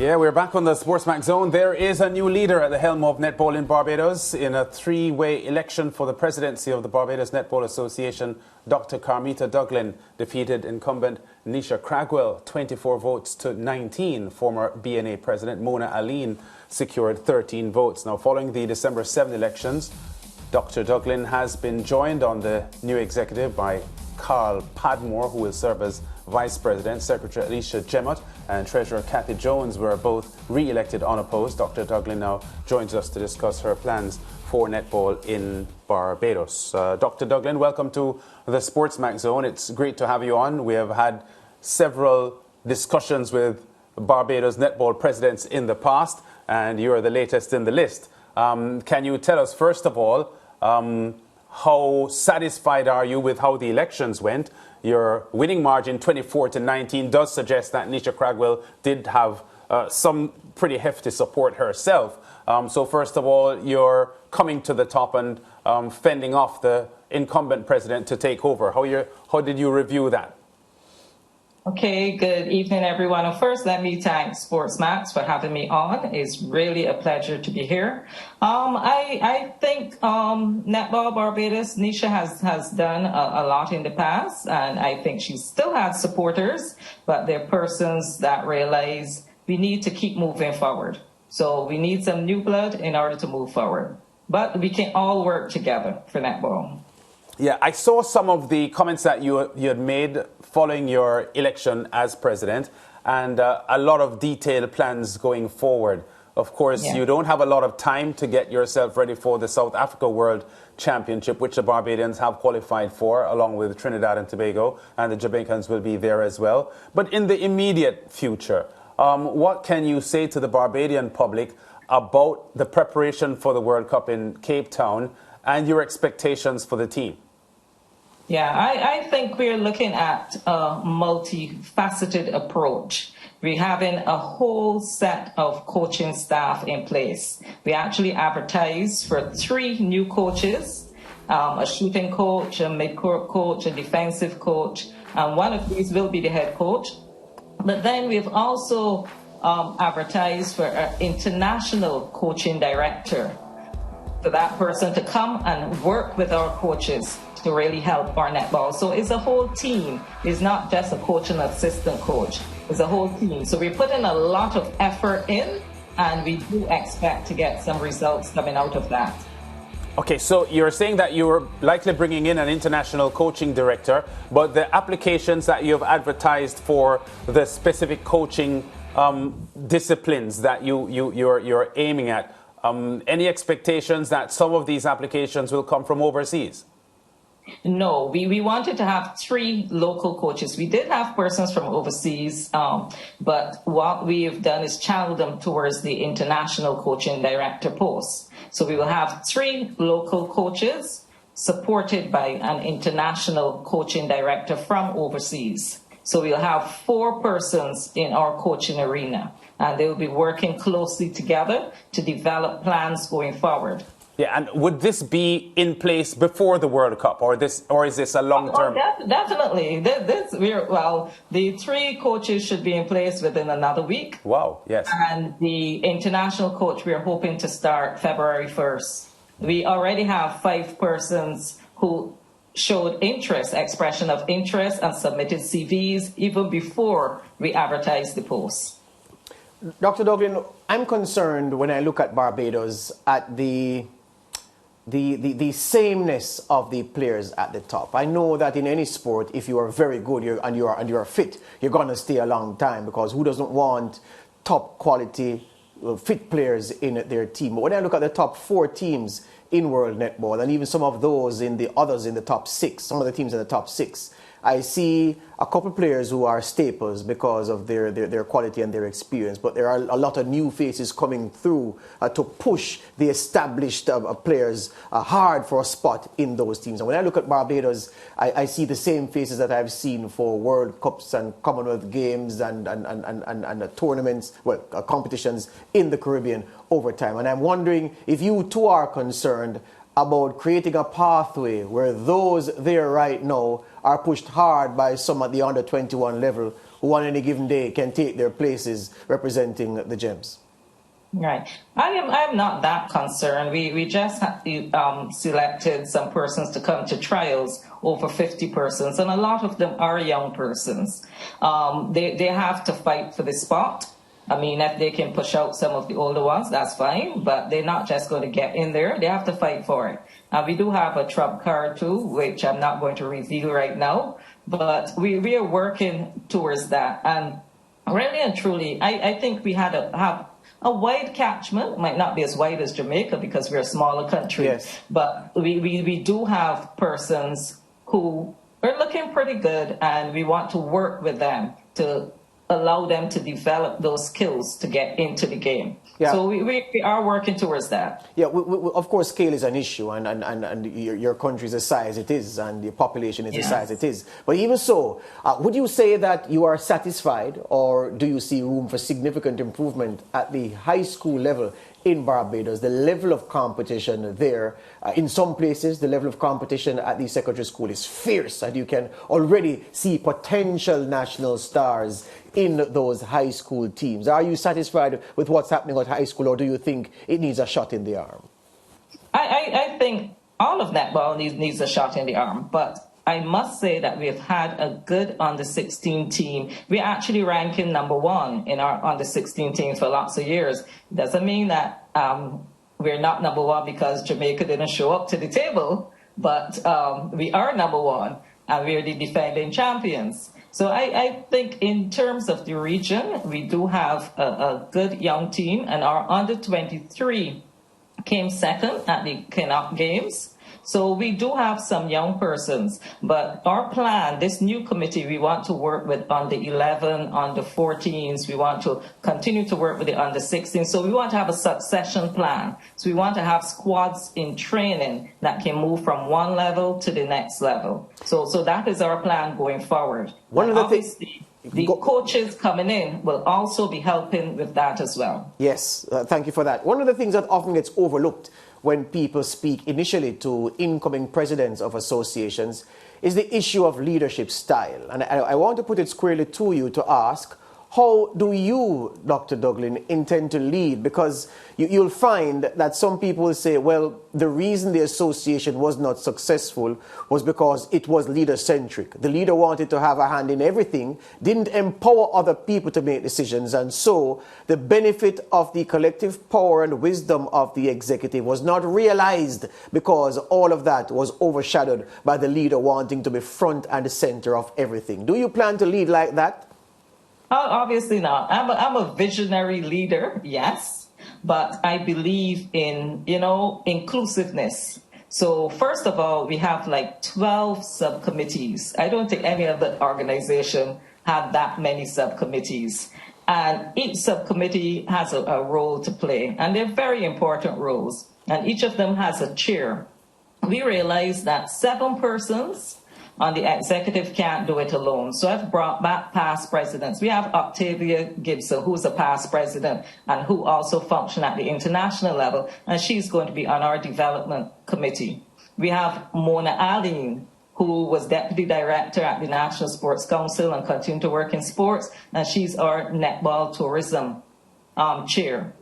Yeah, we're back on the SportsMax zone. There is a new leader at the helm of netball in Barbados. In a three-way election for the presidency of the Barbados Netball Association, Dr. Carmeta Douglin defeated incumbent Nisha Cragwell 24 votes to 19. Former BNA president Mona Aline secured 13 votes. Now, following the December 7 elections, Dr. Douglin has been joined on the new executive by Carl Padmore, who will serve as Vice President. Secretary Alicia Jemmott and Treasurer Kathy Jones were both re-elected unopposed. Dr. Douglin now joins us to discuss her plans for netball in Barbados. Dr. Douglin, welcome to the SportsMax Zone. It's great to have you on. We have had several discussions with Barbados netball presidents in the past, and you are the latest in the list. Can you tell us, first of all, how satisfied are you with how the elections went? Your winning margin, 24 to 19, does suggest that Nisha Cragwell did have some pretty hefty support herself. So first of all, you're coming to the top and fending off the incumbent president to take over. How did you review that? Okay, good evening, everyone. First, let me thank SportsMax for having me on. It's really a pleasure to be here. I think Netball Barbados, Nisha has done a lot in the past, and I think she still has supporters, but they're persons that realize we need to keep moving forward. So we need some new blood in order to move forward. But we can all work together for netball. Yeah, I saw some of the comments that you had made following your election as president, and a lot of detailed plans going forward. Of course, You don't have a lot of time to get yourself ready for the South Africa World Championship, which the Barbadians have qualified for, along with Trinidad and Tobago, and the Jamaicans will be there as well. But in the immediate future, what can you say to the Barbadian public about the preparation for the World Cup in Cape Town and your expectations for the team? Yeah, I think we're looking at a multifaceted approach. We're having a whole set of coaching staff in place. We actually advertised for 3 new coaches, a shooting coach, a mid-court coach, a defensive coach, and one of these will be the head coach. But then we've also advertised for an international coaching director, for that person to come and work with our coaches to really help our netball. So it's a whole team. It's not just a coach and assistant coach. It's a whole team. So we're putting a lot of effort in, and we do expect to get some results coming out of that. Okay, so you're saying that you're likely bringing in an international coaching director, but the applications that you've advertised for the specific coaching disciplines that you're aiming at, any expectations that some of these applications will come from overseas? No, we wanted to have 3 local coaches. We did have persons from overseas, but what we've done is channel them towards the international coaching director post. So we will have 3 local coaches supported by an international coaching director from overseas. So we'll have 4 persons in our coaching arena, and they will be working closely together to develop plans going forward. Yeah, and would this be in place before the World Cup, or is this a long-term? Oh, definitely. The 3 coaches should be in place within another week. Wow, yes. And the international coach, we're hoping to start February 1st. We already have 5 persons who showed expression of interest, and submitted CVs even before we advertised the post. Dr. Douglin, I'm concerned when I look at Barbados at the sameness of the players at the top. I know that in any sport, if you are very good and you are fit, you're going to stay a long time, because who doesn't want top quality fit players in their team? But when I look at the top 4 teams in World Netball, and even some of those in the others in the top 6, some of the teams in the top 6, I see a couple of players who are staples because of their quality and their experience, but there are a lot of new faces coming through to push the established players hard for a spot in those teams. And when I look at Barbados, I see the same faces that I've seen for World Cups and Commonwealth Games and tournaments, competitions in the Caribbean over time. And I'm wondering if you too are concerned about creating a pathway where those there right now are pushed hard by some at the under 21 level who on any given day can take their places representing the Gems? Right. I'm not that concerned. We just selected some persons to come to trials, over 50 persons, and a lot of them are young persons. They have to fight for the spot. I mean, if they can push out some of the older ones, that's fine, but they're not just going to get in there. They have to fight for it. We do have a trump card too, which I'm not going to reveal right now, but we are working towards that. And really and truly, I think we have a wide catchment. It might not be as wide as Jamaica because we're a smaller country, yes, but we do have persons who are looking pretty good, and we want to work with them to allow them to develop those skills to get into the game. Yeah. So we are working towards that. Yeah, of course, scale is an issue, and your country is the size it is, and the population is the size it is. But even so, would you say that you are satisfied, or do you see room for significant improvement at the high school level in Barbados? The level of competition there, in some places, the level of competition at the secondary school is fierce, and you can already see potential national stars in those high school teams. Are you satisfied with what's happening at high school, or do you think it needs a shot in the arm? I think all of netball needs a shot in the arm, but I must say that we've had a good under-16 team. We're actually ranking #1 in our under-16 team for lots of years. Doesn't mean that we're not #1 because Jamaica didn't show up to the table, but we are #1, and we're the defending champions. So I think in terms of the region, we do have a good young team, and our under-23 came second at the Kinnock Games. So we do have some young persons, but our plan, this new committee, we want to work with under 11, under 14s. We want to continue to work with the under 16. So we want to have a succession plan. So we want to have squads in training that can move from one level to the next level. So that is our plan going forward. One of the things, the coaches coming in will also be helping with that as well. Yes, thank you for that. One of the things that often gets overlooked when people speak initially to incoming presidents of associations is the issue of leadership style. And I want to put it squarely to you to ask, how do you, Dr. Douglin, intend to lead? Because you'll find that some people will say, well, the reason the association was not successful was because it was leader-centric. The leader wanted to have a hand in everything, didn't empower other people to make decisions, and so the benefit of the collective power and wisdom of the executive was not realized because all of that was overshadowed by the leader wanting to be front and center of everything. Do you plan to lead like that? Obviously not. I'm a visionary leader, yes, but I believe in, inclusiveness. So first of all, we have like 12 subcommittees. I don't think any other organization had that many subcommittees. And each subcommittee has a role to play, and they're very important roles. And each of them has a chair. We realized that 7 persons on the executive can't do it alone. So I've brought back past presidents. We have Octavia Gibson, who's a past president and who also functioned at the international level, and she's going to be on our development committee. We have Mona Aline, who was deputy director at the National Sports Council and continued to work in sports, and she's our netball tourism chair.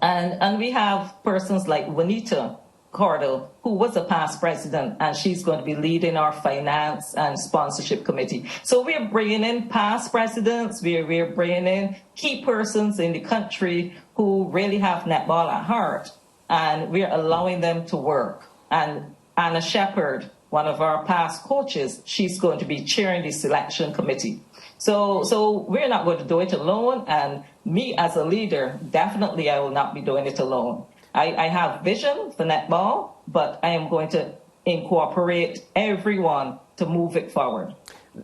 And we have persons like Juanita Cordell, who was a past president, and she's going to be leading our finance and sponsorship committee. So we're bringing in past presidents, we're bringing in key persons in the country who really have netball at heart, and we're allowing them to work. And Anna Shepherd, one of our past coaches, she's going to be chairing the selection committee. So we're not going to do it alone, and me as a leader, definitely I will not be doing it alone. I have vision for netball, but I am going to incorporate everyone to move it forward.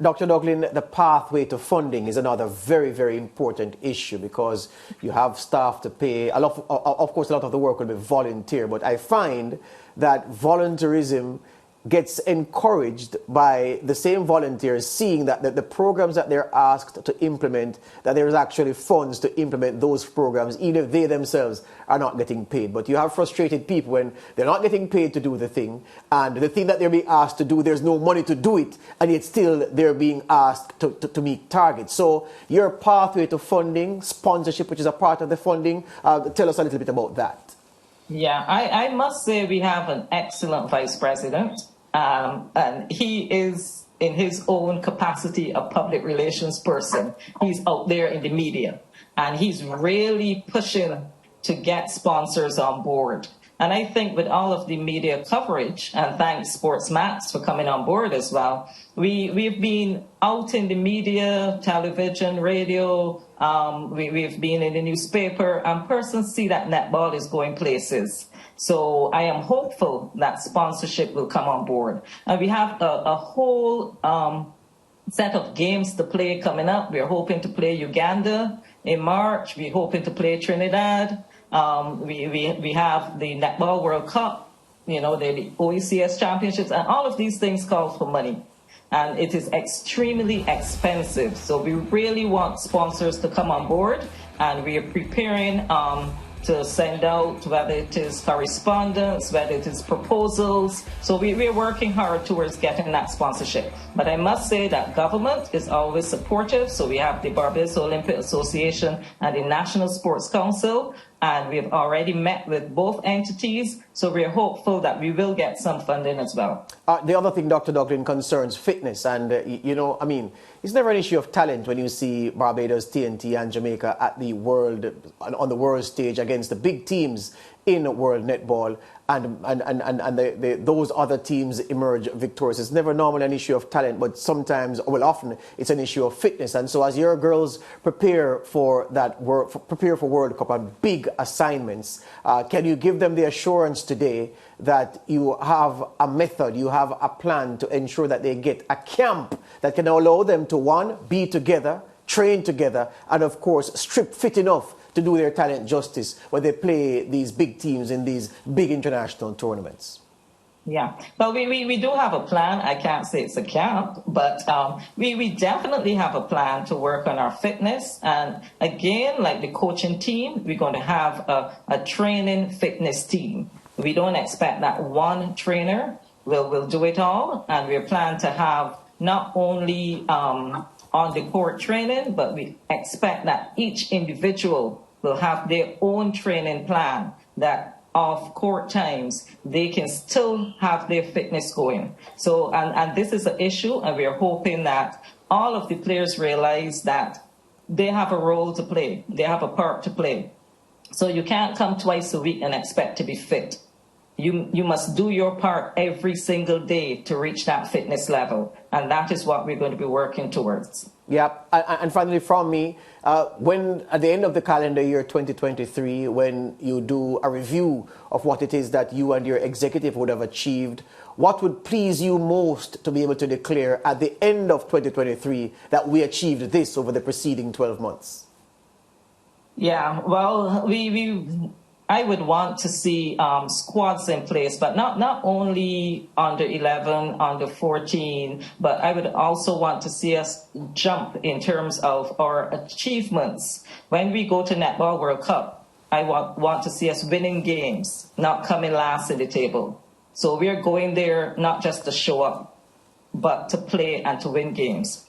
Dr. Douglin, the pathway to funding is another very, very important issue because you have staff to pay. Of course, a lot of the work will be volunteer, but I find that volunteerism gets encouraged by the same volunteers seeing that the programs that they're asked to implement, that there is actually funds to implement those programs, even if they themselves are not getting paid. But you have frustrated people when they're not getting paid to do the thing, and the thing that they're being asked to do, there's no money to do it, and yet still they're being asked to meet targets. So your pathway to funding, sponsorship, which is a part of the funding, tell us a little bit about that. Yeah, I must say we have an excellent vice president, and he is, in his own capacity, a public relations person. He's out there in the media, and he's really pushing to get sponsors on board. And I think with all of the media coverage, and thanks SportsMax for coming on board as well, we've been out in the media, television, radio, we've been in the newspaper, and persons see that netball is going places. So I am hopeful that sponsorship will come on board. And we have a whole set of games to play coming up. We're hoping to play Uganda in March. We're hoping to play Trinidad. We have the Netball World Cup, you know, the OECS championships, and all of these things call for money. And it is extremely expensive. So we really want sponsors to come on board, and we are preparing to send out, whether it is correspondence, whether it is proposals. So we're working hard towards getting that sponsorship. But I must say that government is always supportive. So we have the Barbados Olympic Association and the National Sports Council, and we've already met with both entities. So we're hopeful that we will get some funding as well. The other thing, Dr. Douglin, concerns fitness. And, you know, I mean, it's never an issue of talent when you see Barbados, TNT, and Jamaica at the on the world stage against the big teams in world netball, and those other teams emerge victorious. It's never normally an issue of talent, but sometimes, well, often it's an issue of fitness. And so as your girls prepare for World Cup and big assignments, can you give them the assurance today that you have a method, you have a plan to ensure that they get a camp that can allow them to, one, be together, train together, and of course strip fit enough to do their talent justice when they play these big teams in these big international tournaments? Yeah, well, we do have a plan. I can't say it's a camp, but we definitely have a plan to work on our fitness. And again, like the coaching team, we're going to have a training fitness team. We don't expect that one trainer will do it all. And we plan to have not only on the court training, but we expect that each individual will have their own training plan, that off court times they can still have their fitness going. So, and this is an issue, and we're hoping that all of the players realize that they have a role to play, they have a part to play. So you can't come twice a week and expect to be fit. You must do your part every single day to reach that fitness level. And that is what we're going to be working towards. Yeah, and finally from me, when at the end of the calendar year 2023, when you do a review of what it is that you and your executive would have achieved, what would please you most to be able to declare at the end of 2023 that we achieved this over the preceding 12 months? Yeah, well, I would want to see squads in place, but not only under 11, under 14, but I would also want to see us jump in terms of our achievements. When we go to Netball World Cup, I want to see us winning games, not coming last in the table. So we're going there not just to show up, but to play and to win games.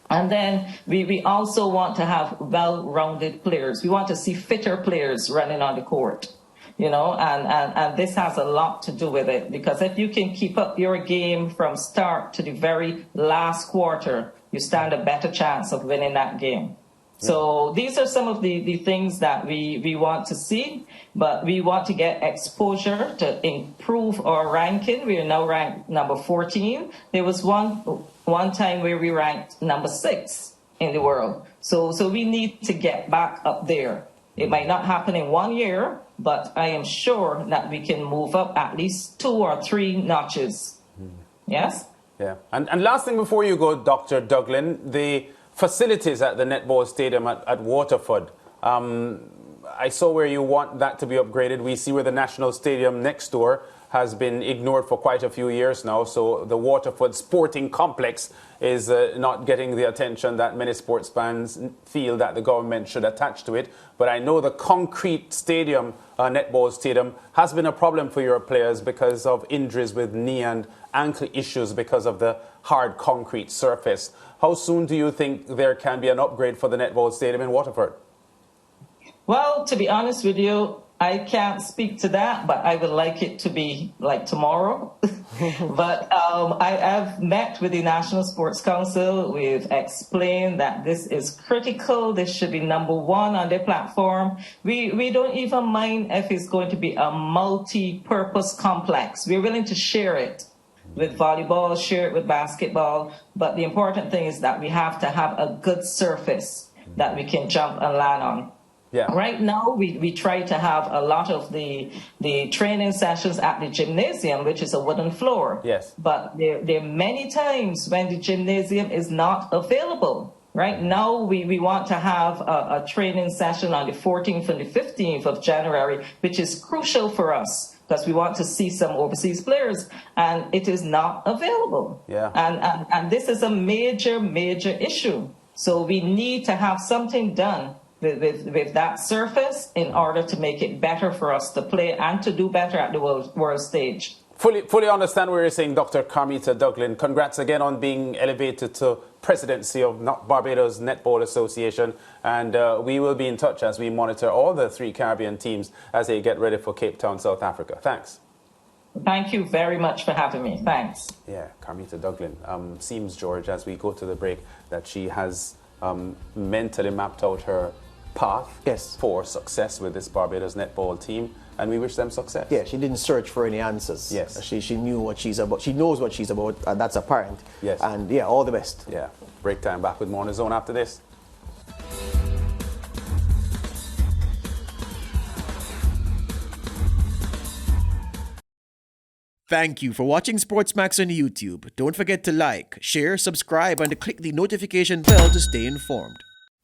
And then we also want to have well-rounded players. We want to see fitter players running on the court, you know, and this has a lot to do with it, because if you can keep up your game from start to the very last quarter, you stand a better chance of winning that game. So these are some of the things that we want to see, but we want to get exposure to improve our ranking. We are now ranked number 14. There was one time where we ranked number 6 in the world. So we need to get back up there. It might not happen in 1 year, but I am sure that we can move up at least 2 or 3 notches. Yes? Yeah. And last thing before you go, Dr. Douglin, the facilities at the netball stadium at Waterford. I saw where you want that to be upgraded. We see where the National Stadium next door has been ignored for quite a few years now. So the Waterford Sporting Complex is not getting the attention that many sports fans feel that the government should attach to it. But I know the concrete stadium, netball stadium, has been a problem for your players because of injuries with knee and ankle issues because of the hard concrete surface. How soon do you think there can be an upgrade for the netball stadium in Waterford? Well, to be honest with you, I can't speak to that, but I would like it to be like tomorrow. But I have met with the National Sports Council. We've explained that this is critical. This should be number one on their platform. We don't even mind if it's going to be a multi-purpose complex. We're willing to share it with volleyball, share it with basketball. But the important thing is that we have to have a good surface that we can jump and land on. Yeah. Right now, we try to have a lot of the training sessions at the gymnasium, which is a wooden floor. Yes. But there are many times when the gymnasium is not available. Right now, we want to have a training session on the 14th and the 15th of January, which is crucial for us because we want to see some overseas players, and it is not available. Yeah. And this is a major, major issue. So we need to have something done with that surface in order to make it better for us to play and to do better at the world stage. Fully understand what you're saying, Dr. Carmeta Douglin. Congrats again on being elevated to presidency of Barbados Netball Association. And we will be in touch as we monitor all the 3 Caribbean teams as they get ready for Cape Town, South Africa. Thanks. Thank you very much for having me. Thanks. Yeah, Carmeta Douglin. Seems, George, as we go to the break, that she has mentally mapped out her path for success with this Barbados netball team, and we wish them success. Yeah, she didn't search for any answers. Yes. She knew what she's about. She knows what she's about, and that's apparent. Yes. And yeah, all the best. Yeah. Break time. Back with more on the zone after this. Thank you for watching SportsMax on YouTube. Don't forget to like, share, subscribe, and to click the notification bell to stay informed.